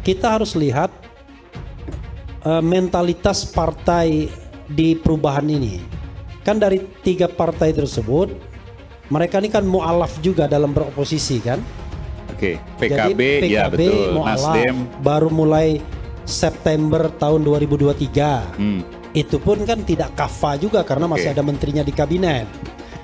kita harus lihat mentalitas partai di perubahan ini. Kan dari 3 partai tersebut, mereka ini kan mu'alaf juga dalam beroposisi kan. Oke, PKB, jadi, ya betul, mu'alaf, Nasdem baru mulai September tahun 2023. Itu pun kan tidak kafah juga karena masih ada menterinya di kabinet.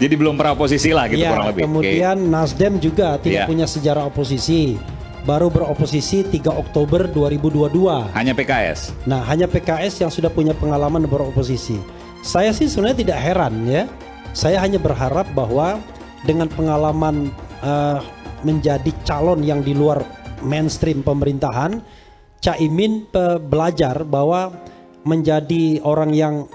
Jadi belum pernah oposisi lah gitu Ya, kurang lebih. kemudian Nasdem juga tidak punya sejarah oposisi. Baru beroposisi 3 Oktober 2022. Hanya PKS. Nah, hanya PKS yang sudah punya pengalaman beroposisi. Saya sih sebenarnya tidak heran ya. Saya hanya berharap bahwa dengan pengalaman menjadi calon yang di luar mainstream pemerintahan, Caimin belajar bahwa menjadi orang yang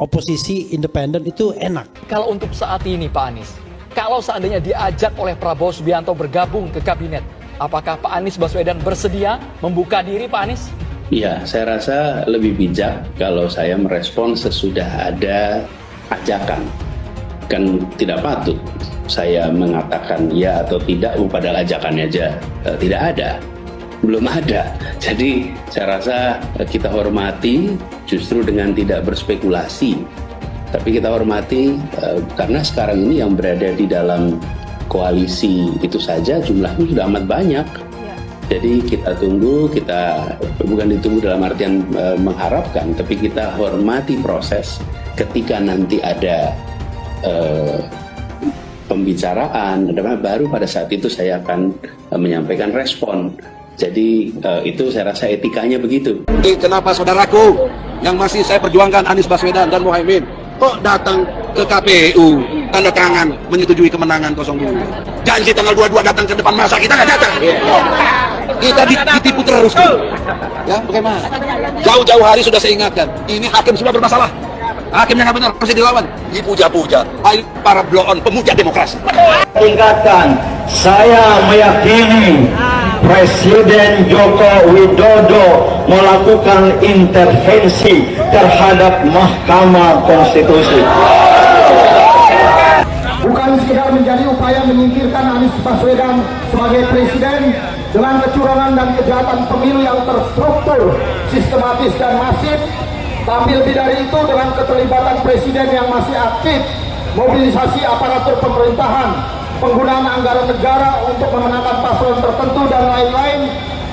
oposisi independen itu enak. Kalau untuk saat ini Pak Anies, kalau seandainya diajak oleh Prabowo Subianto bergabung ke kabinet, apakah Pak Anies Baswedan bersedia membuka diri Pak Anies? Iya, saya rasa lebih bijak kalau saya merespon sesudah ada ajakan. Kan tidak patut saya mengatakan ya atau tidak padahal ajakannya aja tidak ada, belum ada. Jadi saya rasa kita hormati justru dengan tidak berspekulasi, tapi kita hormati karena sekarang ini yang berada di dalam koalisi itu saja jumlahnya sudah amat banyak. Jadi kita tunggu, kita bukan ditunggu dalam artian mengharapkan, tapi kita hormati proses. Ketika nanti ada pembicaraan, baru pada saat itu saya akan menyampaikan respon. Jadi itu saya rasa etikanya begitu. Kenapa saudaraku yang masih saya perjuangkan, Anies Baswedan dan Muhaimin, kok datang ke KPU tanda tangan menyetujui kemenangan 02? Janji tanggal 22 datang ke depan masa, kita nggak datang. Kita ditipu terus. Ya, bagaimana? Jauh-jauh hari sudah saya ingatkan, ini hakim sudah bermasalah. Hakim yang nggak benar harus dilawan, dipuja-puja. Ayo para blow-on pemuja demokrasi. Tingkatkan, saya meyakini Presiden Joko Widodo melakukan intervensi terhadap Mahkamah Konstitusi. Bukan sekedar menjadi upaya menyingkirkan Anies Baswedan sebagai presiden dengan kecurangan dan kejahatan pemilu yang terstruktur, sistematis dan masif, tapi lebih dari itu dengan keterlibatan presiden yang masih aktif, mobilisasi aparatur pemerintahan, penggunaan anggaran negara untuk memenangkan paslon tertentu dan lain-lain,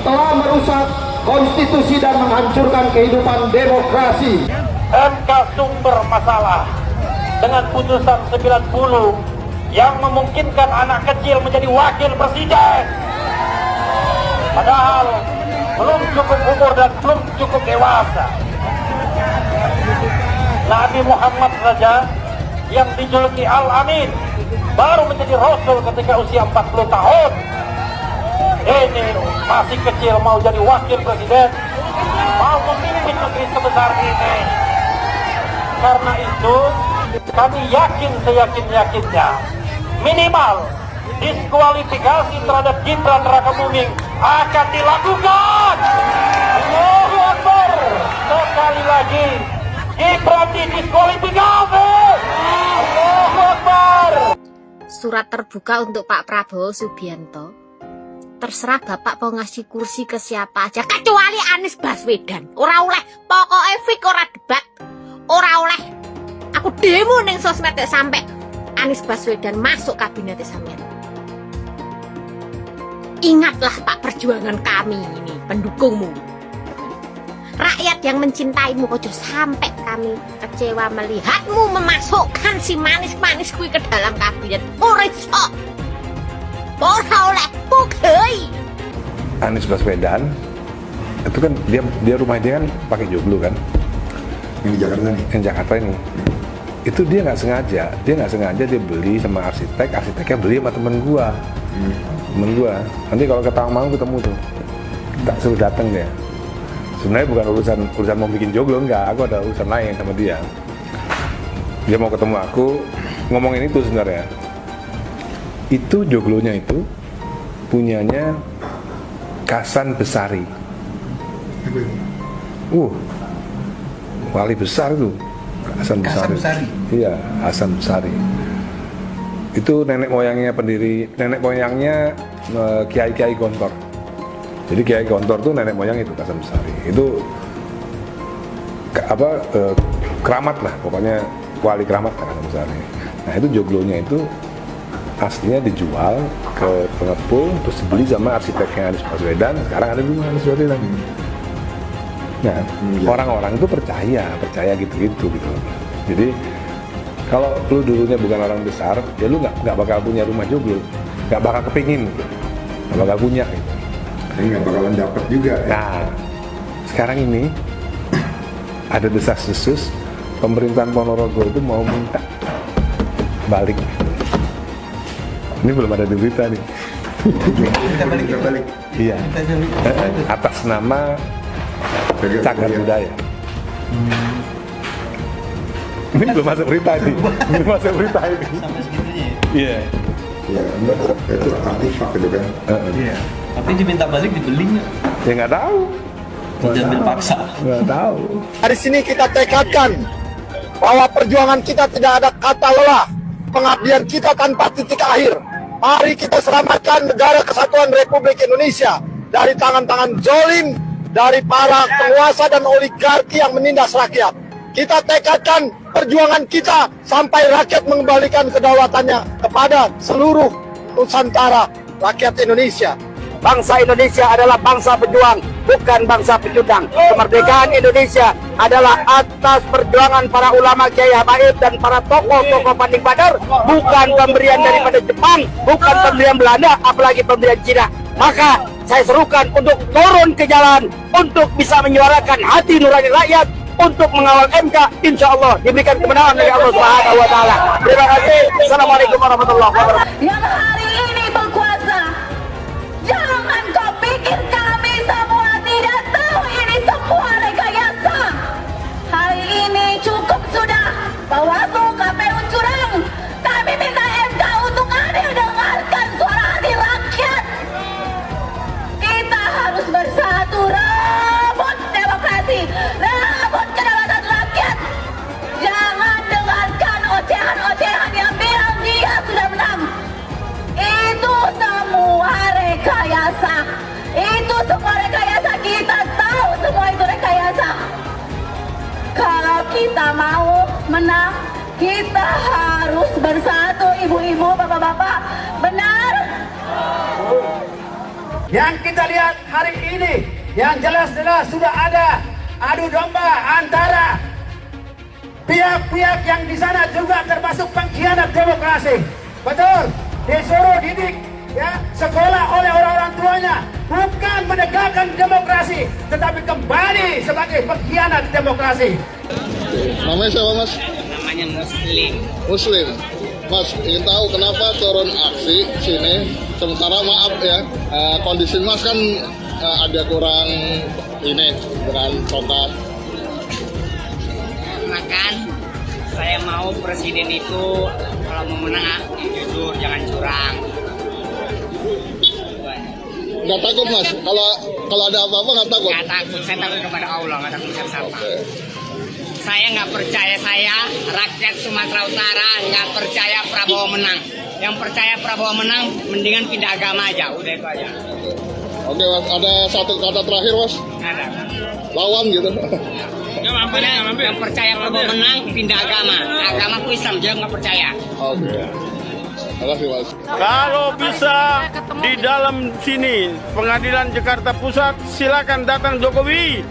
telah merusak konstitusi dan menghancurkan kehidupan demokrasi. MK sumber masalah dengan putusan 90 yang memungkinkan anak kecil menjadi wakil presiden, padahal belum cukup umur dan belum cukup dewasa. Nabi Muhammad saja yang dijuluki Al-Amin baru menjadi Rasul ketika usia 40 tahun. Ini masih kecil mau jadi wakil presiden, mau memimpin negeri sebesar ini. Karena itu kami yakin seyakin-yakinnya minimal diskualifikasi terhadap Gibran Rakabuming akan dilakukan. Allahu Akbar. Sekali lagi Gibran didiskualifikasi. Allahu Akbar. Surat terbuka untuk Pak Prabowo Subianto. Terserah Bapak mau ngasih kursi ke siapa aja kecuali Anies Baswedan. Ora oleh, pokoknya fik ora debat. Ora oleh. Aku demo ning sosmed sampai Anies Baswedan masuk kabinet sampean. Ingatlah Pak, perjuangan kami ini pendukungmu. Rakyat yang mencintaimu, ojo sampai kami kecewa melihatmu memasukkan si manis-manis kui ke dalam kabinet. Ora iso. Ora oleh pugei. Anies Baswedan itu kan dia rumah dia kan pakai joglo kan. Yang di Jakarta nih. Yang Jakarta ini. Itu dia nggak sengaja dia beli sama arsiteknya beli sama temen gua. Temen gua. Nanti kalau ke Tawangmangu ketemu tuh. Tak suruh datang dia. Sebenarnya bukan urusan mau bikin joglo, enggak, aku ada urusan lain sama dia. Dia mau ketemu aku, ngomongin itu sebenarnya. Itu joglonya itu punyanya Kasan Besari. Wali besar tuh. Hasan Besari. Iya, Hasan Besari. Itu nenek moyangnya Kiai-Kiai Gontor. Jadi Kiai Gontor tuh nenek moyang itu Hasan Besari. Itu keramat lah, pokoknya wali keramat kan Hasan Besari. Nah itu joglonya itu aslinya dijual ke pengepul, terus dibeli sama arsiteknya Anies Baswedan. Sekarang ada di rumah Anies Baswedan. Nah orang-orang itu percaya gitu. Jadi kalau lu dulunya bukan orang besar, ya lu nggak bakal punya rumah joglo, nggak bakal kepingin, gitu. Nggak bakal punya. Gitu. Ini nggak bakalan dapat juga. Ya? Nah sekarang ini ada desas-desus pemerintahan Ponorogo itu mau minta balik. Ini belum ada di berita nih. Kita balik. Iya. Atas nama Cagar Budaya. Ini belum masuk berita ini. Belum masuk berita ini. Sampai segitunya ya? Iya. Ya, itu artifak itu kan. Iya. Tapi diminta balik dibeli nggak? Ya nggak tahu. Diambil paksa. Nggak tahu. Dari sini kita tekadkan bahwa perjuangan kita tidak ada kata lelah, pengabdian kita tanpa titik akhir. Mari kita selamatkan negara kesatuan Republik Indonesia dari tangan-tangan zolim, dari para penguasa dan oligarki yang menindas rakyat. Kita tekadkan perjuangan kita sampai rakyat mengembalikan kedaulatannya kepada seluruh Nusantara rakyat Indonesia. Bangsa Indonesia adalah bangsa pejuang, bukan bangsa pecundang. Kemerdekaan Indonesia adalah atas perjuangan para ulama Kiai Habaib dan para tokoh-tokoh Panding Badar, bukan pemberian daripada Jepang, bukan pemberian Belanda, apalagi pemberian Cina. Maka saya serukan untuk turun ke jalan, untuk bisa menyuarakan hati nurani rakyat, untuk mengawal MK, insya Allah diberikan kemenangan dari Allah Subhanahu Wa Taala. Terima kasih. Assalamualaikum warahmatullahi wabarakatuh. Yang hari ini berkuasa, jangan kau pikir kami semua tidak tahu ini semua rekayasa. Hari ini cukup sudah, Bawaslu KPU curang. Kami minta MK untuk adil dengarkan suara hati rakyat. Kita harus bersatu, rebut demokrasi, rebut kedaulatan rakyat. Jangan dengarkan ocehan-ocehan yang bilang dia sudah menang. Itu semua rekayasa. Itu semua rekayasa. Kita tahu semua itu rekayasa. Kalau kita mau menang, kita harus bersatu, ibu-ibu, bapak-bapak. Benar? Yang kita lihat hari ini, yang jelas-jelas sudah ada adu domba antara pihak-pihak yang di sana juga termasuk pengkhianat demokrasi. Betul, disuruh didik ya sekolah oleh orang-orang tuanya, bukan menegakkan demokrasi, tetapi kembali sebagai pengkhianat demokrasi. Namanya siapa Mas? Namanya Muslim. Muslim. Mas, ingin tahu kenapa turun aksi sini? Sementara maaf ya, kondisi Mas kan ada kurang ini dengan total. Makan, saya mau presiden itu kalau mau menang jujur, jangan curang. Nggak takut Mas? Kalau ada apa-apa nggak takut? Nggak takut, saya takut kepada Allah, nggak takut siapa. Saya nggak percaya rakyat Sumatera Utara nggak percaya Prabowo menang. Yang percaya Prabowo menang, mendingan pindah agama aja, udah itu aja. Oke Mas, ada satu kata terakhir Mas? Ada. Lawan gitu. Yang percaya Prabowo menang, pindah agama. Agamaku Islam, dia nggak percaya. Oke. Terima kasih Mas. Kalau bisa di dalam sini Pengadilan Jakarta Pusat, silakan datang Jokowi.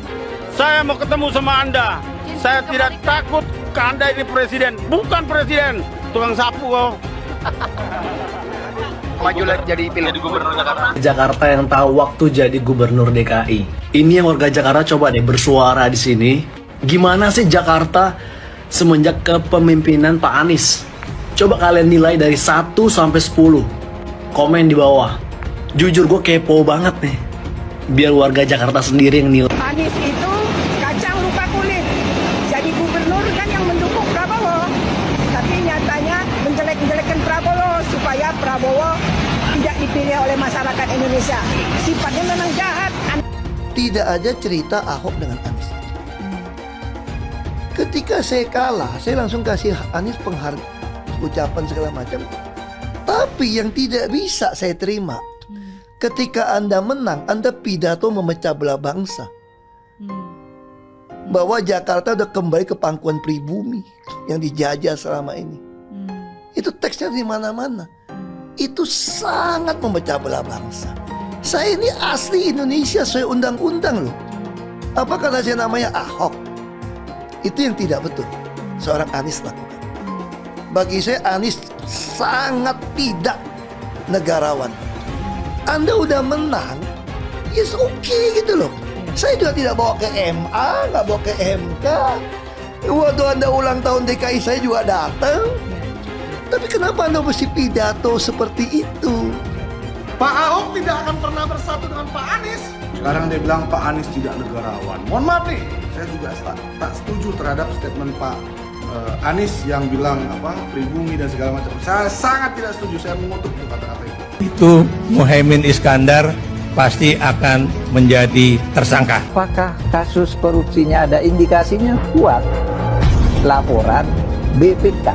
Saya mau ketemu sama Anda. Saya tidak takut ke Anda ini presiden, bukan presiden, tukang sapu kok. Maju lagi jadi gubernur Jakarta. Jakarta yang tahu waktu jadi gubernur DKI. Ini yang warga Jakarta coba deh bersuara di sini. Gimana sih Jakarta semenjak kepemimpinan Pak Anies? Coba kalian nilai dari 1 sampai 10. Komen di bawah. Jujur gue kepo banget nih. Biar warga Jakarta sendiri yang nilai. Anies itu kacang lupa kulit. Jadi gubernur kan yang mendukung Prabowo. Tapi nyatanya menjelek-jelekan Prabowo supaya Prabowo tidak dipilih oleh masyarakat Indonesia. Sifatnya memang jahat. Tidak ada cerita Ahok dengan Anies. Ketika saya kalah, saya langsung kasih Anies ucapan segala macam. Tapi yang tidak bisa saya terima Ketika Anda menang, Anda pidato memecah belah bangsa. Bahwa Jakarta udah kembali ke pangkuan pribumi yang dijajah selama ini. Itu teksnya di mana-mana. Itu sangat memecah belah bangsa. Saya ini asli Indonesia sesuai undang-undang loh. Apa karena saya namanya Ahok? Itu yang tidak betul seorang Anies lakukan. Bagi saya Anies sangat tidak negarawan. Anda udah menang, yes okay gitu loh. Saya juga tidak bawa ke MA, nggak bawa ke MK. Waktu Anda ulang tahun DKI saya juga datang. Tapi kenapa Anda mesti pidato seperti itu? Pak Ahok tidak akan pernah bersatu dengan Pak Anies. Sekarang dia bilang Pak Anies tidak negarawan. Mohon maaf nih, saya juga tak setuju terhadap statement Pak Anies yang bilang pribumi dan segala macam. Saya sangat tidak setuju, saya mengutuk kata-kata itu. Itu Muhaimin Iskandar pasti akan menjadi tersangka. Apakah kasus korupsinya ada indikasinya kuat? Laporan BPK.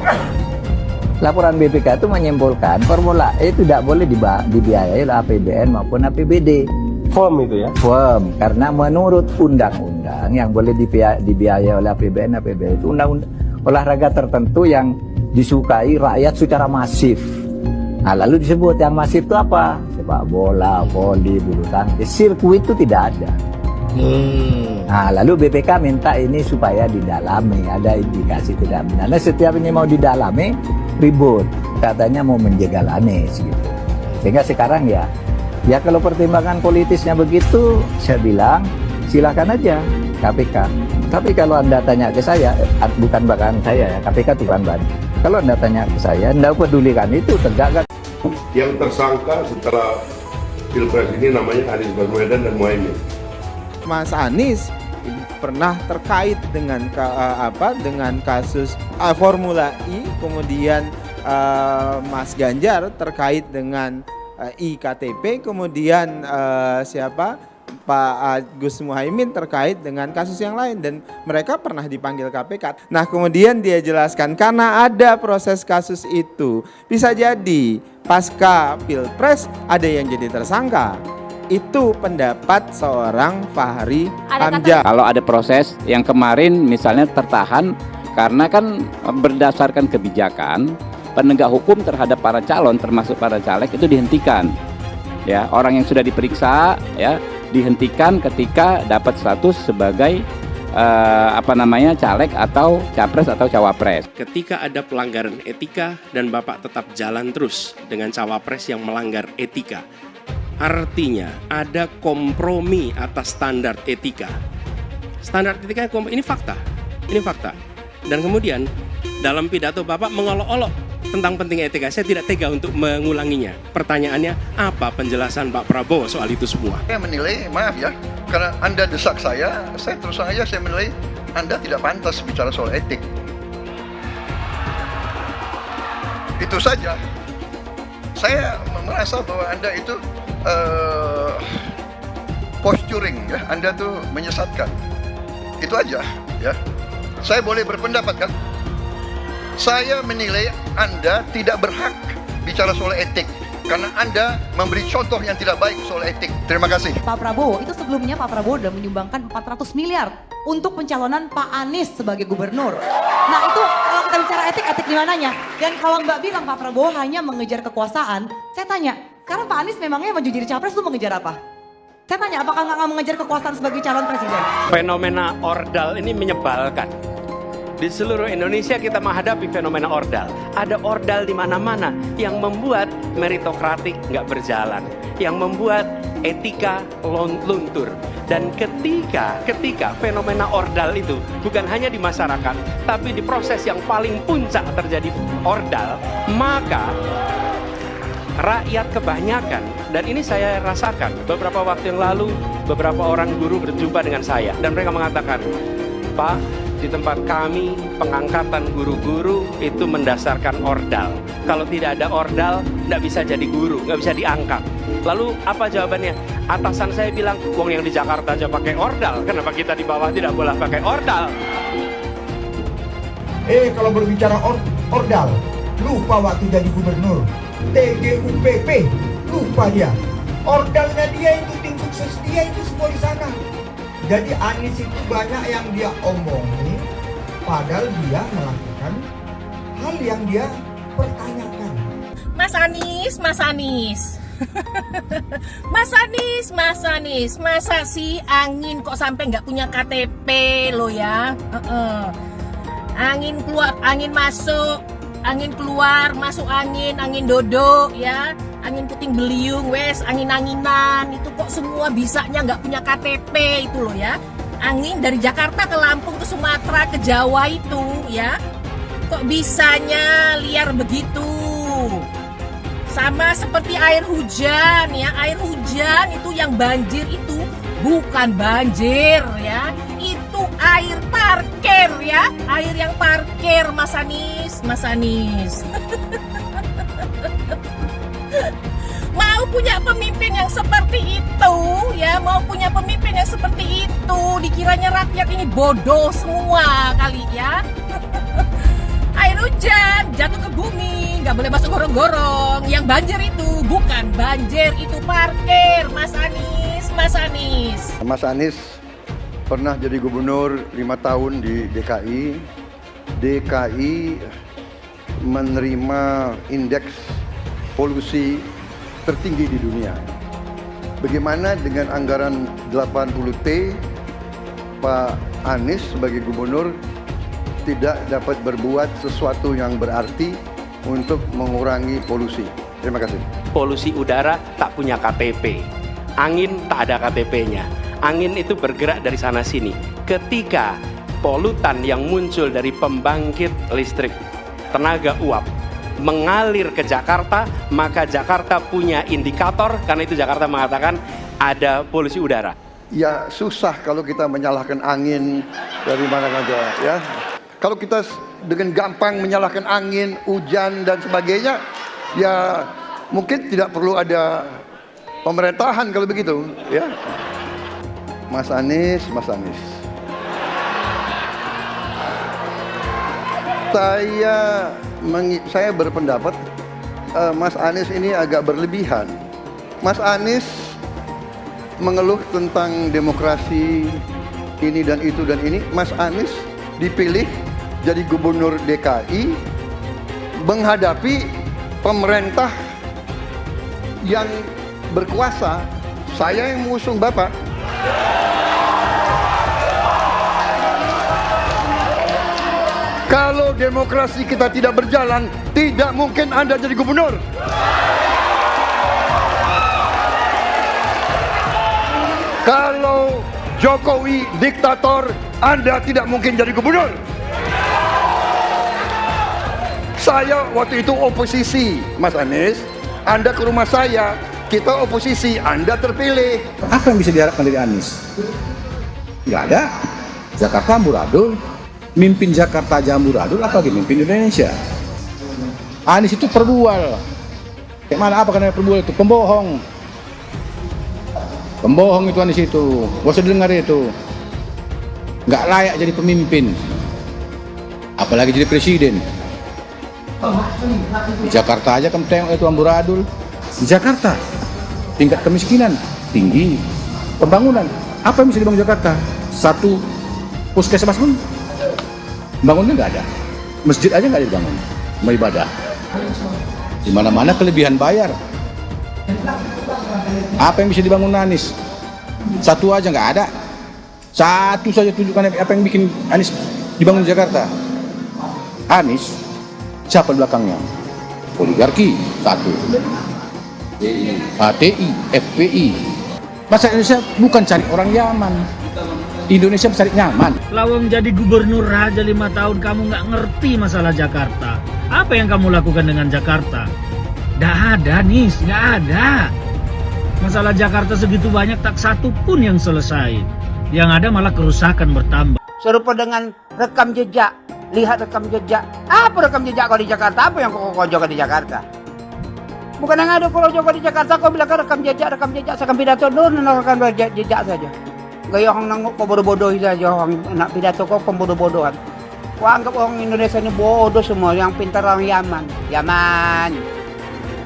Laporan BPK itu menyimpulkan Formula E tidak boleh dibiayai oleh APBN maupun APBD. Firm itu ya? Firm, karena menurut undang-undang yang boleh dibiayai oleh APBN, APBD itu undang-undang olahraga tertentu yang disukai rakyat secara masif. Nah, lalu disebut yang masif itu apa? Sepak bola, voli, bulu tangkis, sirkuit itu tidak ada. Nah, lalu BPK minta ini supaya didalami, ada indikasi tidak benar. Nah, setiap ini mau didalami, ribut. Katanya mau menjegal Anies gitu. Sehingga sekarang ya kalau pertimbangan politisnya begitu, saya bilang silakan aja KPK. Tapi kalau Anda tanya ke saya, bukan bahkan saya ya, KPK bukan bahan. Kalau Anda tanya ke saya, Anda pedulikan itu tegakkan. Yang tersangka setelah Pilpres ini namanya Anies Baswedan dan Muhaimin. Mas Anies pernah terkait dengan dengan kasus Formula E, kemudian Mas Ganjar terkait dengan iktp, kemudian Pak Gus Muhaimin terkait dengan kasus yang lain, dan mereka pernah dipanggil KPK. Nah, kemudian dia jelaskan karena ada proses kasus itu, bisa jadi pasca Pilpres ada yang jadi tersangka. Itu pendapat seorang Fahri Hamzah. Kalau ada proses yang kemarin misalnya tertahan karena kan berdasarkan kebijakan penegak hukum terhadap para calon termasuk para caleg itu dihentikan. Ya, orang yang sudah diperiksa ya dihentikan ketika dapat status sebagai caleg atau capres atau cawapres. Ketika ada pelanggaran etika dan Bapak tetap jalan terus dengan cawapres yang melanggar etika, artinya ada kompromi atas standar etika. Standar etika ini fakta. Ini fakta. Dan kemudian dalam pidato Bapak mengolok-olok tentang pentingnya etika. Saya tidak tega untuk mengulanginya. Pertanyaannya, apa penjelasan Pak Prabowo soal itu semua? Saya menilai, maaf ya, karena Anda desak saya terus terang aja saya menilai Anda tidak pantas bicara soal etik. Itu saja. Saya merasa bahwa Anda itu posturing ya, Anda tuh menyesatkan. Itu aja ya. Saya boleh berpendapat kan? Saya menilai Anda tidak berhak bicara soal etik karena Anda memberi contoh yang tidak baik soal etik. Terima kasih. Pak Prabowo, itu sebelumnya Pak Prabowo sudah menyumbangkan 400 miliar untuk pencalonan Pak Anies sebagai gubernur. Nah itu kalau kita bicara etik di mananya? Dan kalau Mbak bilang Pak Prabowo hanya mengejar kekuasaan, saya tanya, sekarang Pak Anies memangnya maju jadi capres itu mengejar apa? Saya tanya, apakah nggak mengejar kekuasaan sebagai calon presiden? Fenomena ordal ini menyebalkan. Di seluruh Indonesia kita menghadapi fenomena ordal. Ada ordal di mana-mana yang membuat meritokratik nggak berjalan, yang membuat etika luntur. Dan ketika fenomena ordal itu bukan hanya di masyarakat, tapi di proses yang paling puncak terjadi ordal, maka rakyat kebanyakan, dan ini saya rasakan beberapa waktu yang lalu, beberapa orang guru berjumpa dengan saya dan mereka mengatakan, Pak, di tempat kami pengangkatan guru-guru itu mendasarkan ordal. Kalau tidak ada ordal, nggak bisa jadi guru, nggak bisa diangkat. Lalu apa jawabannya? Atasan saya bilang, wong yang di Jakarta aja pakai ordal, kenapa kita di bawah tidak boleh pakai ordal? Kalau berbicara ordal, lupa waktu jadi gubernur. TGUPP, lupa dia. Ordalnya dia itu, tim sukses dia itu semua di sana. Jadi Anies itu banyak yang dia omongin, padahal dia melakukan hal yang dia pertanyakan. Mas Anies, Mas Anies. Mas Anies, masa sih angin kok sampai nggak punya KTP lo ya? Angin keluar, angin masuk, angin keluar, masuk angin dodo ya, angin puting beliung, wes angin-anginan itu kok semua bisanya nggak punya KTP itu loh ya. Angin dari Jakarta ke Lampung ke Sumatera ke Jawa itu ya, kok bisanya liar begitu. Sama seperti air hujan ya, air hujan itu yang banjir itu bukan banjir ya, itu air parkir ya, air yang parkir Mas Anies, Mas Anies. Mau punya pemimpin yang seperti itu ya, mau punya pemimpin yang seperti itu, dikiranya rakyat ini bodoh semua kali ya. Air hujan jatuh ke bumi, nggak boleh masuk gorong-gorong. Yang banjir itu bukan banjir, itu parkir, Mas Anies, Mas Anies. Mas Anies pernah jadi gubernur 5 tahun di DKI. DKI menerima indeks polusi tertinggi di dunia. Bagaimana dengan anggaran 80T, Pak Anies sebagai gubernur tidak dapat berbuat sesuatu yang berarti untuk mengurangi polusi. Terima kasih. Polusi udara tak punya KTP, angin tak ada KTP-nya. Angin itu bergerak dari sana sini. Ketika polutan yang muncul dari pembangkit listrik tenaga uap mengalir ke Jakarta, maka Jakarta punya indikator, karena itu Jakarta mengatakan ada polusi udara. Ya susah kalau kita menyalahkan angin dari mana saja ya. Kalau kita dengan gampang menyalahkan angin, hujan dan sebagainya, ya mungkin tidak perlu ada pemerintahan kalau begitu ya. Mas Anies, Mas Anies. Saya berpendapat Mas Anies ini agak berlebihan. Mas Anies mengeluh tentang demokrasi ini dan itu dan ini. Mas Anies dipilih jadi gubernur DKI menghadapi pemerintah yang berkuasa. Saya yang mengusung Bapak. Kalau demokrasi kita tidak berjalan, tidak mungkin Anda jadi gubernur. Kalau Jokowi diktator, Anda tidak mungkin jadi gubernur. Saya waktu itu oposisi, Mas Anies. Anda ke rumah saya, kita oposisi, Anda terpilih. Apa yang bisa diharapkan dari Anies? Nggak ada. Jakarta amburadul, mimpin Jakarta aja amburadul, apalagi mimpin Indonesia. Anies itu perbual. Kayak mana apa karena perbual itu? Pembohong. Pembohong itu Anies itu. Gak usah dengar itu. Nggak layak jadi pemimpin. Apalagi jadi presiden. Di Jakarta aja kamu tengok itu amburadul. Di Jakarta tingkat kemiskinan tinggi. Pembangunan apa yang bisa dibangun Jakarta? Satu puskesmas pun bangunnya nggak ada. Masjid aja nggak dibangun. Mau ibadah. Di mana-mana kelebihan bayar. Apa yang bisa dibangun Anies? Satu aja nggak ada. Satu saja tunjukkan apa yang bikin Anies dibangun di Jakarta. Anies siapa belakangnya? Oligarki satu, HTI, FPI. Masa Indonesia bukan cari orang Yaman, Indonesia cari nyaman. Lawang jadi gubernur aja 5 tahun kamu nggak ngerti masalah Jakarta. Apa yang kamu lakukan dengan Jakarta? Nggak ada nih, nggak ada. Masalah Jakarta segitu banyak tak satu pun yang selesai. Yang ada malah kerusakan bertambah. Serupa dengan rekam jejak. Lihat rekam jejak. Apa rekam jejak kau di Jakarta? Apa yang kau jaga di Jakarta? Bukan yang ada kalau jaga di Jakarta kau bilang rekam jejak, seakan pidato rekam jejak saja. Gaya orang nanguk kau bodoh-bodoh saja, orang nak pidato kau pembodoh-bodohan. Kau anggap orang Indonesia ini bodoh semua, yang pintar orang Yaman. Yaman.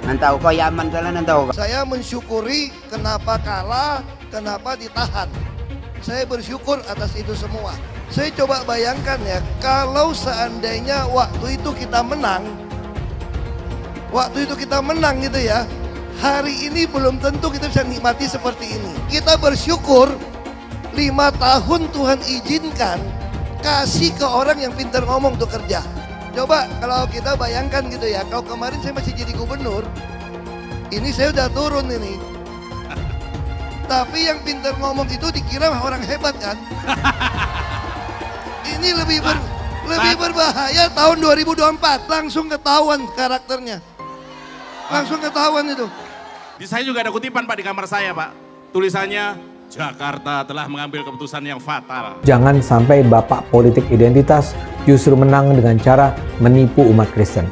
Nantau kau Yaman salah nantau. Saya mensyukuri kenapa kalah, kenapa ditahan. Saya bersyukur atas itu semua. Saya coba bayangkan ya, kalau seandainya waktu itu kita menang gitu ya, hari ini belum tentu kita bisa nikmati seperti ini. Kita bersyukur 5 tahun Tuhan izinkan kasih ke orang yang pintar ngomong untuk kerja. Coba kalau kita bayangkan gitu ya, kalau kemarin saya masih jadi gubernur, ini saya udah turun ini. Tapi yang pintar ngomong itu dikira orang hebat kan? Ini lebih berbahaya tahun 2024, langsung ketahuan karakternya. Langsung ketahuan itu. Di saya juga ada kutipan Pak di kamar saya Pak. Tulisannya, Jakarta telah mengambil keputusan yang fatal. Jangan sampai bapak politik identitas justru menang dengan cara menipu umat Kristen.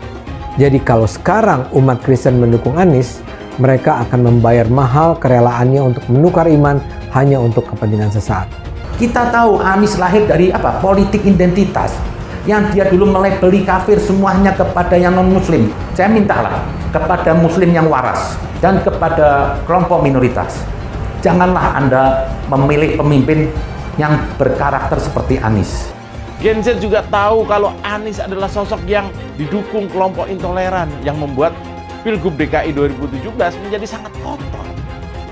Jadi kalau sekarang umat Kristen mendukung Anies, mereka akan membayar mahal kerelaannya untuk menukar iman hanya untuk kepentingan sesaat. Kita tahu Anies lahir dari apa? Politik identitas. Yang dia dulu melabeli kafir semuanya kepada yang non-muslim. Saya mintalah kepada muslim yang waras dan kepada kelompok minoritas. Janganlah Anda memilih pemimpin yang berkarakter seperti Anies. Gen Z juga tahu kalau Anies adalah sosok yang didukung kelompok intoleran yang membuat Pilgub DKI 2017 menjadi sangat kotor.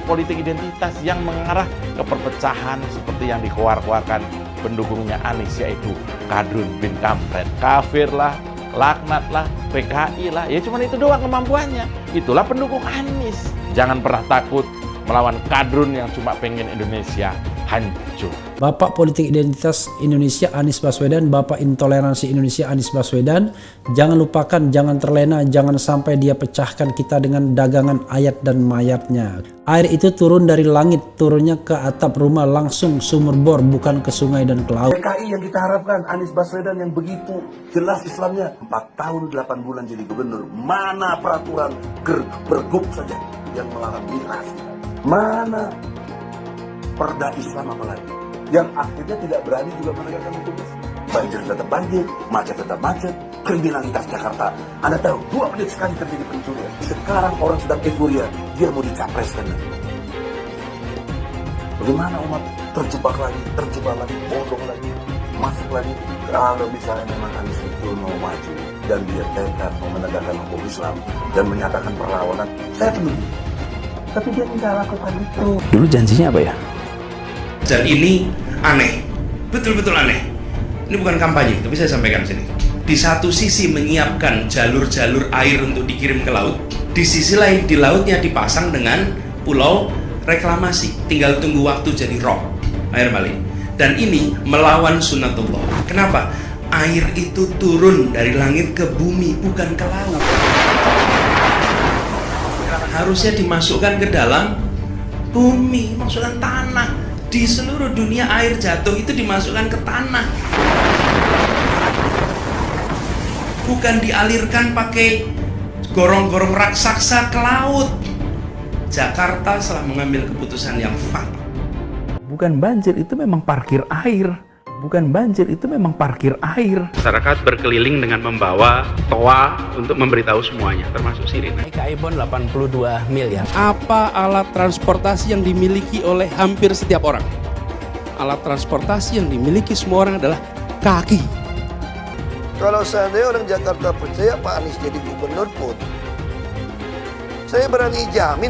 Politik identitas yang mengarah ke perpecahan seperti yang dikeluarkan pendukungnya Anies, yaitu Kadrun bin Kampret. Kafir lah, laknat lah, PKI lah, ya cuma itu doang kemampuannya. Itulah pendukung Anies. Jangan pernah takut melawan kadrun yang cuma pengen Indonesia hancur. Bapak politik identitas Indonesia Anies Baswedan, Bapak intoleransi Indonesia Anies Baswedan. Jangan lupakan, jangan terlena, jangan sampai dia pecahkan kita dengan dagangan ayat dan mayatnya. Air itu turun dari langit, turunnya ke atap rumah langsung sumur bor, bukan ke sungai dan ke laut. PKI yang kita harapkan, Anies Baswedan yang begitu jelas Islamnya, 4 tahun 8 bulan jadi gubernur. Mana peraturan pergub saja yang melarang miras? Mana perda Islam apalagi yang akhirnya tidak berani juga menegakkan hukum Islam? Banjir tetap banjir, macet tetap macet, kriminalitas Jakarta. Anda tahu 2 menit sekali terjadi pencurian. Sekarang orang sedang euforia, dia mau dicapreskan. Bagaimana umat terjebak lagi, bodoh lagi, masuk lagi. Kalau misalnya memang Anies itu mau maju dan dia tekad mau menegakkan hukum Islam dan menyatakan perlawanan, saya penuh. Tapi dia tidak lakukan itu. Dulu janjinya apa ya? Dan ini aneh, betul-betul aneh. Ini bukan kampanye, tapi saya sampaikan sini. Di satu sisi menyiapkan jalur-jalur air untuk dikirim ke laut, di sisi lain di lautnya dipasang dengan pulau reklamasi. Tinggal tunggu waktu jadi rob, air balik. Dan ini melawan sunatullah. Kenapa? Air itu turun dari langit ke bumi, bukan ke laut. Harusnya dimasukkan ke dalam bumi, masukkan tanah. Di seluruh dunia air jatuh itu dimasukkan ke tanah, bukan dialirkan pakai gorong-gorong raksasa ke laut. Jakarta telah mengambil keputusan yang fatal. Bukan banjir, itu memang parkir air. Bukan banjir, itu memang parkir air. Masyarakat berkeliling dengan membawa toa untuk memberitahu semuanya, termasuk sirine. iPhone 82 miliar. Apa alat transportasi yang dimiliki oleh hampir setiap orang? Alat transportasi yang dimiliki semua orang adalah kaki. Kalau seandainya orang Jakarta percaya Pak Anies jadi gubernur pun, saya berani jamin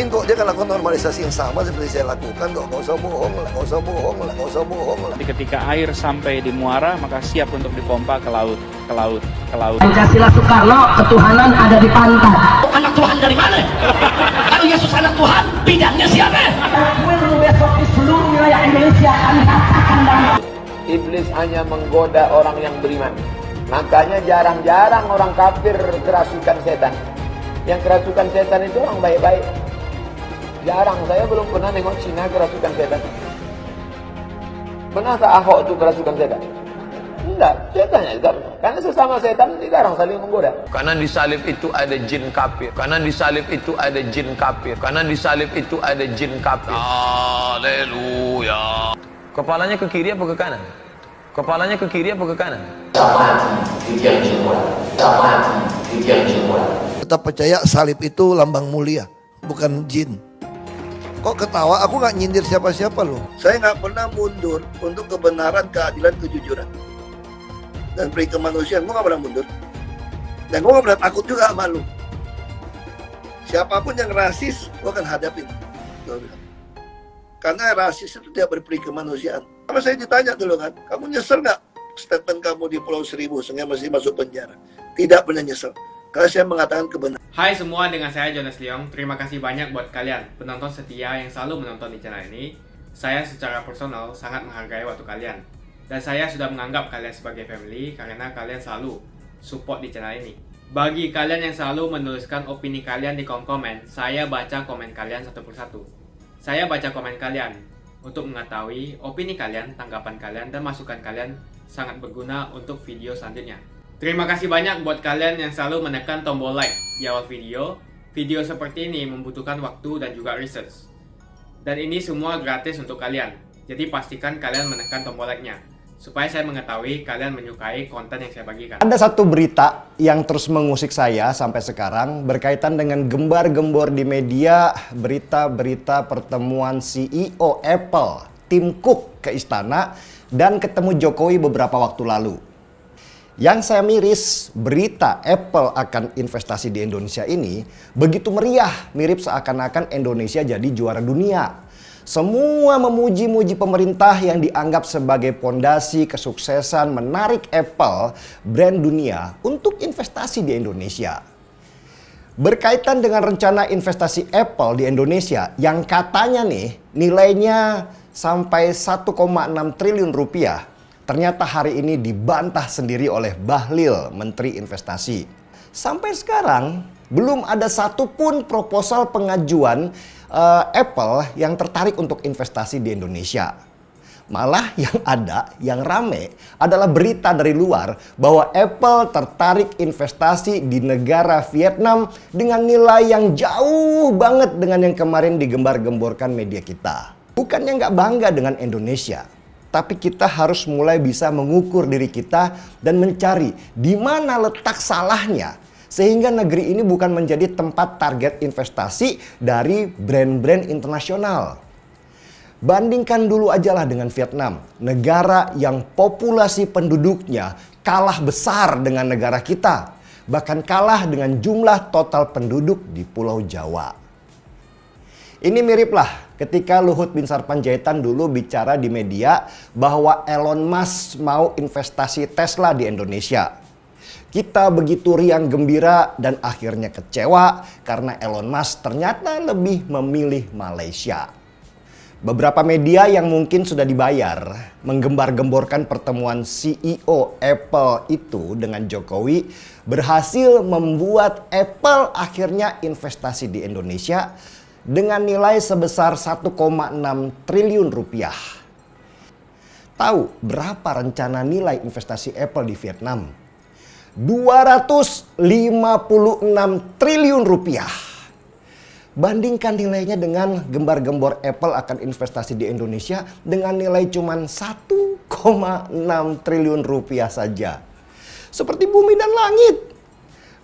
kok dia akan lakukan normalisasi yang sama seperti saya lakukan kok. Gak usah bohong lah. Ketika air sampai di muara, maka siap untuk dipompa ke laut. Pancasila Soekarno, ketuhanan ada di pantai. Anak Tuhan dari mana? Kalau Yesus anak Tuhan, bidangnya siapa? Besok di seluruh wilayah Indonesia akan katakan damai. Iblis hanya menggoda orang yang beriman. Makanya jarang-jarang orang kafir kerasukan setan. Yang kerasukan setan itu orang baik-baik. Jarang, saya belum pernah nengok Cina kerasukan setan. Pernahkah Ahok itu kerasukan setan? Enggak, setannya juga. Karena sesama setan jarang saling menggoda. Karena di salib itu ada jin kafir. Haleluya. Kepalanya ke kiri apa ke kanan? Kepalanya ke kiri apa ke kanan? Itu yang semua. Tetap percaya salib itu lambang mulia, bukan jin. Kok ketawa? Aku nggak nyindir siapa-siapa loh. Saya nggak pernah mundur untuk kebenaran, keadilan, kejujuran. Dan peri kemanusiaan, gue nggak pernah mundur. Dan gue nggak pernah takut juga sama lu. Siapapun yang rasis, gue akan hadapin. Gue bilang. Karena rasis itu tidak berperi kemanusiaan. Sama saya ditanya dulu kan, kamu nyesel nggak statement kamu di Pulau Seribu sehingga masih masuk penjara? Tidak pernah nyesel. Karena saya mengatakan kebenaran. Hai semua, dengan saya Jonas Leong. Terima kasih banyak buat kalian, penonton setia yang selalu menonton di channel ini. Saya secara personal sangat menghargai waktu kalian. Dan saya sudah menganggap kalian sebagai family karena kalian selalu support di channel ini. Bagi kalian yang selalu menuliskan opini kalian di kolom komen, saya baca komen kalian satu persatu. Saya baca komen kalian untuk mengetahui opini kalian, tanggapan kalian, dan masukan kalian sangat berguna untuk video selanjutnya. Terima kasih banyak buat kalian yang selalu menekan tombol like di awal video. Video seperti ini membutuhkan waktu dan juga research. Dan ini semua gratis untuk kalian. Jadi pastikan kalian menekan tombol like-nya, supaya saya mengetahui kalian menyukai konten yang saya bagikan. Ada satu berita yang terus mengusik saya sampai sekarang berkaitan dengan gembar-gembor di media, berita-berita pertemuan CEO Apple, Tim Cook ke istana dan ketemu Jokowi beberapa waktu lalu. Yang saya miris, berita Apple akan investasi di Indonesia ini begitu meriah, mirip seakan-akan Indonesia jadi juara dunia. Semua memuji-muji pemerintah yang dianggap sebagai pondasi kesuksesan menarik Apple, brand dunia, untuk investasi di Indonesia. Berkaitan dengan rencana investasi Apple di Indonesia yang katanya nih nilainya sampai 1,6 triliun rupiah. Ternyata hari ini dibantah sendiri oleh Bahlil, Menteri Investasi. Sampai sekarang belum ada satupun proposal pengajuan Apple yang tertarik untuk investasi di Indonesia. Malah yang ada, yang rame adalah berita dari luar bahwa Apple tertarik investasi di negara Vietnam dengan nilai yang jauh banget dengan yang kemarin digembar-gemborkan media kita. Bukannya nggak bangga dengan Indonesia, tapi kita harus mulai bisa mengukur diri kita dan mencari di mana letak salahnya. Sehingga negeri ini bukan menjadi tempat target investasi dari brand-brand internasional. Bandingkan dulu aja lah dengan Vietnam, negara yang populasi penduduknya kalah besar dengan negara kita. Bahkan kalah dengan jumlah total penduduk di Pulau Jawa. Ini miriplah ketika Luhut Binsar Panjaitan dulu bicara di media bahwa Elon Musk mau investasi Tesla di Indonesia. Kita begitu riang gembira dan akhirnya kecewa karena Elon Musk ternyata lebih memilih Malaysia. Beberapa media yang mungkin sudah dibayar menggembar-gemborkan pertemuan CEO Apple itu dengan Jokowi berhasil membuat Apple akhirnya investasi di Indonesia dengan nilai sebesar 1,6 triliun rupiah. Tahu berapa rencana nilai investasi Apple di Vietnam? 256 triliun rupiah. Bandingkan nilainya dengan gembar-gembor Apple akan investasi di Indonesia dengan nilai cuma 1,6 triliun rupiah saja. Seperti bumi dan langit.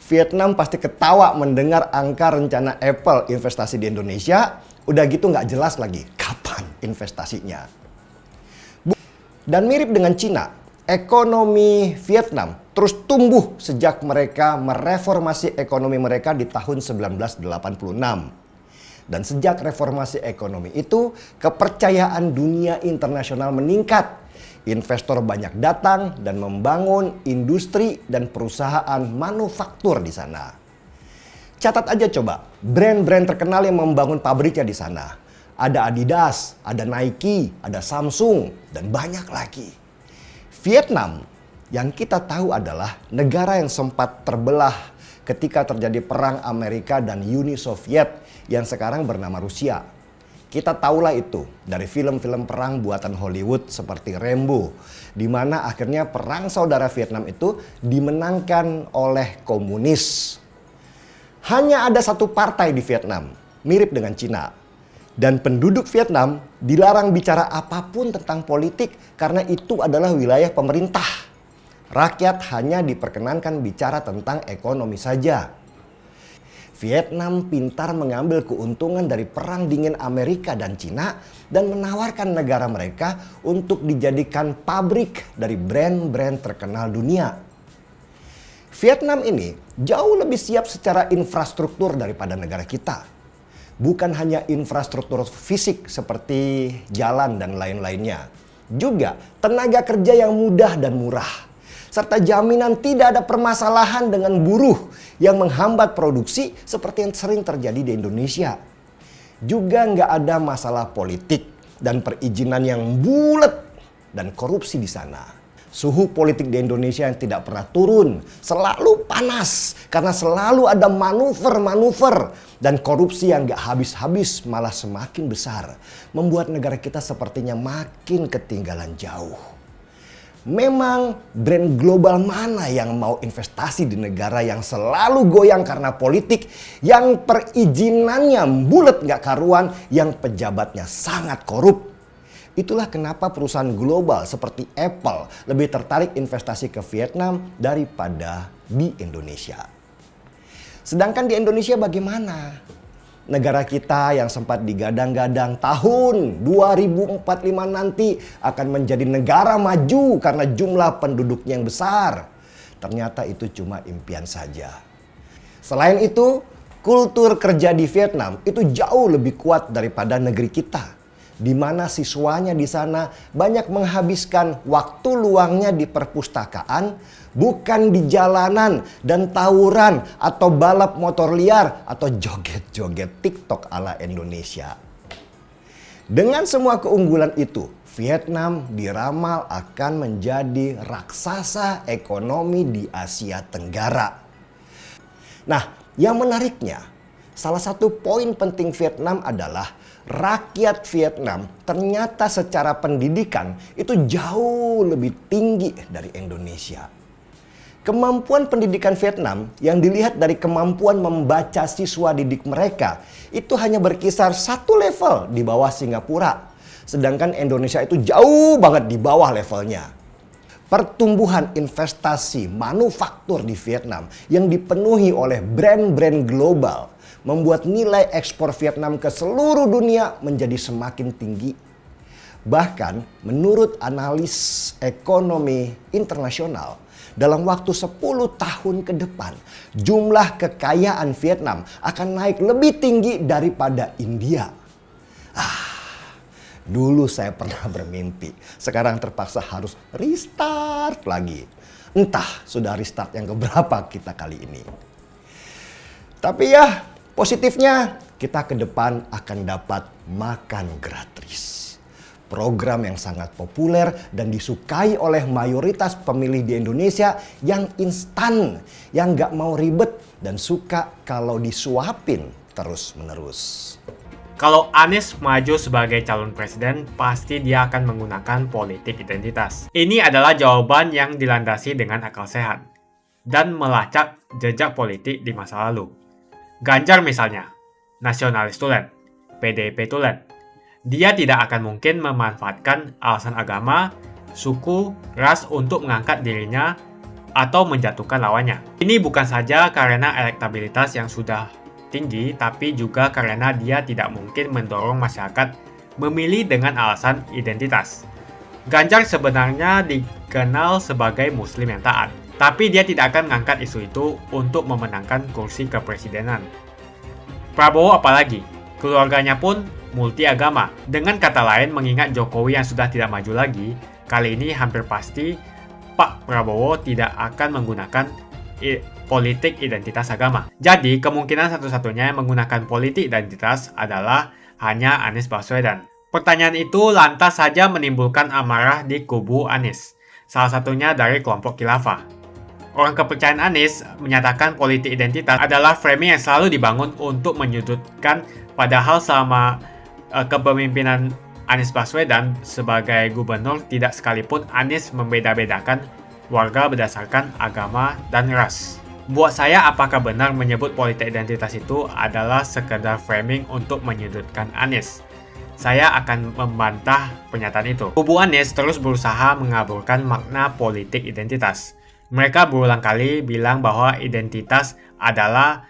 Vietnam pasti ketawa mendengar angka rencana Apple investasi di Indonesia. Udah gitu nggak jelas lagi kapan investasinya. Dan mirip dengan Cina, ekonomi Vietnam terus tumbuh sejak mereka mereformasi ekonomi mereka di tahun 1986. Dan sejak reformasi ekonomi itu, kepercayaan dunia internasional meningkat. Investor banyak datang dan membangun industri dan perusahaan manufaktur di sana. Catat aja coba, brand-brand terkenal yang membangun pabriknya di sana. Ada Adidas, ada Nike, ada Samsung, dan banyak lagi. Vietnam yang kita tahu adalah negara yang sempat terbelah ketika terjadi perang Amerika dan Uni Soviet yang sekarang bernama Rusia. Kita tahulah itu dari film-film perang buatan Hollywood seperti Rambo, di mana akhirnya perang saudara Vietnam itu dimenangkan oleh komunis. Hanya ada satu partai di Vietnam, mirip dengan Cina. Dan penduduk Vietnam dilarang bicara apapun tentang politik karena itu adalah wilayah pemerintah. Rakyat hanya diperkenankan bicara tentang ekonomi saja. Vietnam pintar mengambil keuntungan dari perang dingin Amerika dan Cina dan menawarkan negara mereka untuk dijadikan pabrik dari brand-brand terkenal dunia. Vietnam ini jauh lebih siap secara infrastruktur daripada negara kita. Bukan hanya infrastruktur fisik seperti jalan dan lain-lainnya. Juga tenaga kerja yang mudah dan murah. Serta jaminan tidak ada permasalahan dengan buruh yang menghambat produksi seperti yang sering terjadi di Indonesia. Juga nggak ada masalah politik dan perizinan yang bulat dan korupsi di sana. Suhu politik di Indonesia yang tidak pernah turun, selalu panas karena selalu ada manuver-manuver dan korupsi yang nggak habis-habis malah semakin besar, membuat negara kita sepertinya makin ketinggalan jauh. Memang brand global mana yang mau investasi di negara yang selalu goyang karena politik, yang perizinannya bulet nggak karuan, yang pejabatnya sangat korup. Itulah kenapa perusahaan global seperti Apple lebih tertarik investasi ke Vietnam daripada di Indonesia. Sedangkan di Indonesia bagaimana? Negara kita yang sempat digadang-gadang tahun 2045 nanti akan menjadi negara maju karena jumlah penduduknya yang besar. Ternyata itu cuma impian saja. Selain itu, kultur kerja di Vietnam itu jauh lebih kuat daripada negeri kita. Di mana siswanya di sana banyak menghabiskan waktu luangnya di perpustakaan, bukan di jalanan dan tawuran atau balap motor liar atau joget-joget TikTok ala Indonesia. Dengan semua keunggulan itu, Vietnam diramal akan menjadi raksasa ekonomi di Asia Tenggara. Nah, yang menariknya, salah satu poin penting Vietnam adalah rakyat Vietnam ternyata secara pendidikan itu jauh lebih tinggi dari Indonesia. Kemampuan pendidikan Vietnam yang dilihat dari kemampuan membaca siswa didik mereka itu hanya berkisar 1 level di bawah Singapura. Sedangkan Indonesia itu jauh banget di bawah levelnya. Pertumbuhan investasi manufaktur di Vietnam yang dipenuhi oleh brand-brand global membuat nilai ekspor Vietnam ke seluruh dunia menjadi semakin tinggi. Bahkan menurut analis ekonomi internasional, dalam waktu 10 tahun ke depan, jumlah kekayaan Vietnam akan naik lebih tinggi daripada India. Dulu saya pernah bermimpi, sekarang terpaksa harus restart lagi. Entah sudah restart yang keberapa kita kali ini. Tapi ya, positifnya, kita ke depan akan dapat makan gratis. Program yang sangat populer dan disukai oleh mayoritas pemilih di Indonesia yang instan, yang gak mau ribet dan suka kalau disuapin terus-menerus. Kalau Anies maju sebagai calon presiden, pasti dia akan menggunakan politik identitas. Ini adalah jawaban yang dilandasi dengan akal sehat dan melacak jejak politik di masa lalu. Ganjar misalnya, nasionalis tulen, PDIP tulen. Dia tidak akan mungkin memanfaatkan alasan agama, suku, ras untuk mengangkat dirinya atau menjatuhkan lawannya. Ini bukan saja karena elektabilitas yang sudah tinggi, tapi juga karena dia tidak mungkin mendorong masyarakat memilih dengan alasan identitas. Ganjar sebenarnya dikenal sebagai muslim yang taat, tapi dia tidak akan mengangkat isu itu untuk memenangkan kursi kepresidenan. Prabowo apalagi, keluarganya pun multi agama. Dengan kata lain, mengingat Jokowi yang sudah tidak maju lagi, kali ini hampir pasti Pak Prabowo tidak akan menggunakan politik identitas agama. Jadi, kemungkinan satu-satunya yang menggunakan politik identitas adalah hanya Anies Baswedan. Pertanyaan itu lantas saja menimbulkan amarah di kubu Anies, salah satunya dari kelompok khilafah. Orang kepercayaan Anies menyatakan politik identitas adalah framing yang selalu dibangun untuk menyudutkan, padahal selama kepemimpinan Anies Baswedan sebagai gubernur tidak sekalipun Anies membeda-bedakan warga berdasarkan agama dan ras. Buat saya, apakah benar menyebut politik identitas itu adalah sekedar framing untuk menyudutkan Anies? Saya akan membantah pernyataan itu. Kubu Anies terus berusaha mengaburkan makna politik identitas. Mereka berulang kali bilang bahwa identitas adalah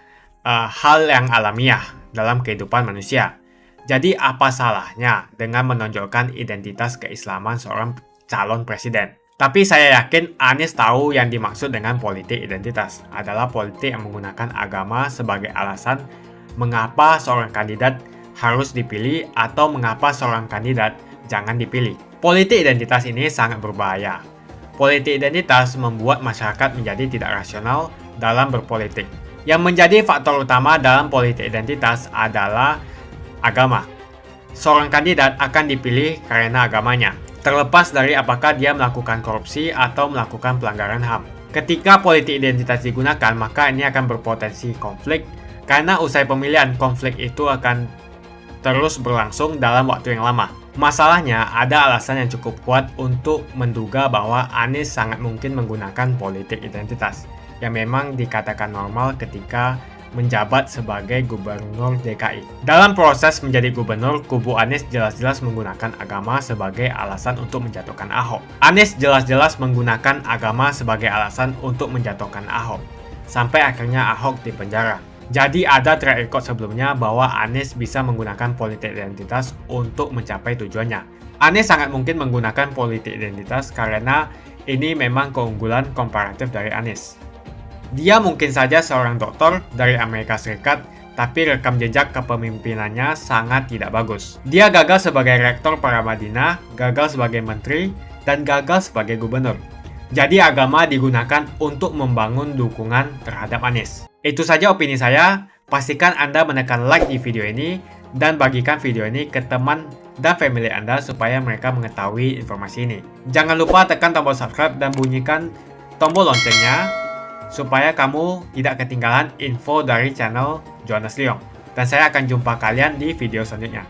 hal yang alamiah dalam kehidupan manusia. Jadi apa salahnya dengan menonjolkan identitas keislaman seorang calon presiden? Tapi saya yakin Anies tahu yang dimaksud dengan politik identitas adalah politik yang menggunakan agama sebagai alasan mengapa seorang kandidat harus dipilih atau mengapa seorang kandidat jangan dipilih. Politik identitas ini sangat berbahaya. Politik identitas membuat masyarakat menjadi tidak rasional dalam berpolitik. Yang menjadi faktor utama dalam politik identitas adalah agama. Seorang kandidat akan dipilih karena agamanya, terlepas dari apakah dia melakukan korupsi atau melakukan pelanggaran HAM. Ketika politik identitas digunakan, maka ini akan berpotensi konflik, karena usai pemilihan, konflik itu akan terus berlangsung dalam waktu yang lama. Masalahnya, ada alasan yang cukup kuat untuk menduga bahwa Anies sangat mungkin menggunakan politik identitas, yang memang dikatakan normal ketika menjabat sebagai gubernur DKI. Dalam proses menjadi gubernur, kubu Anies jelas-jelas menggunakan agama sebagai alasan untuk menjatuhkan Ahok. Anies jelas-jelas menggunakan agama sebagai alasan untuk menjatuhkan Ahok, sampai akhirnya Ahok dipenjara. Jadi ada track record sebelumnya bahwa Anies bisa menggunakan politik identitas untuk mencapai tujuannya. Anies sangat mungkin menggunakan politik identitas karena ini memang keunggulan komparatif dari Anies. Dia mungkin saja seorang doktor dari Amerika Serikat, tapi rekam jejak kepemimpinannya sangat tidak bagus. Dia gagal sebagai rektor Paramadina, gagal sebagai menteri, dan gagal sebagai gubernur. Jadi agama digunakan untuk membangun dukungan terhadap Anies. Itu saja opini saya. Pastikan Anda menekan like di video ini dan bagikan video ini ke teman dan family Anda supaya mereka mengetahui informasi ini. Jangan lupa tekan tombol subscribe dan bunyikan tombol loncengnya supaya kamu tidak ketinggalan info dari channel Jonas Leong. Dan saya akan jumpa kalian di video selanjutnya.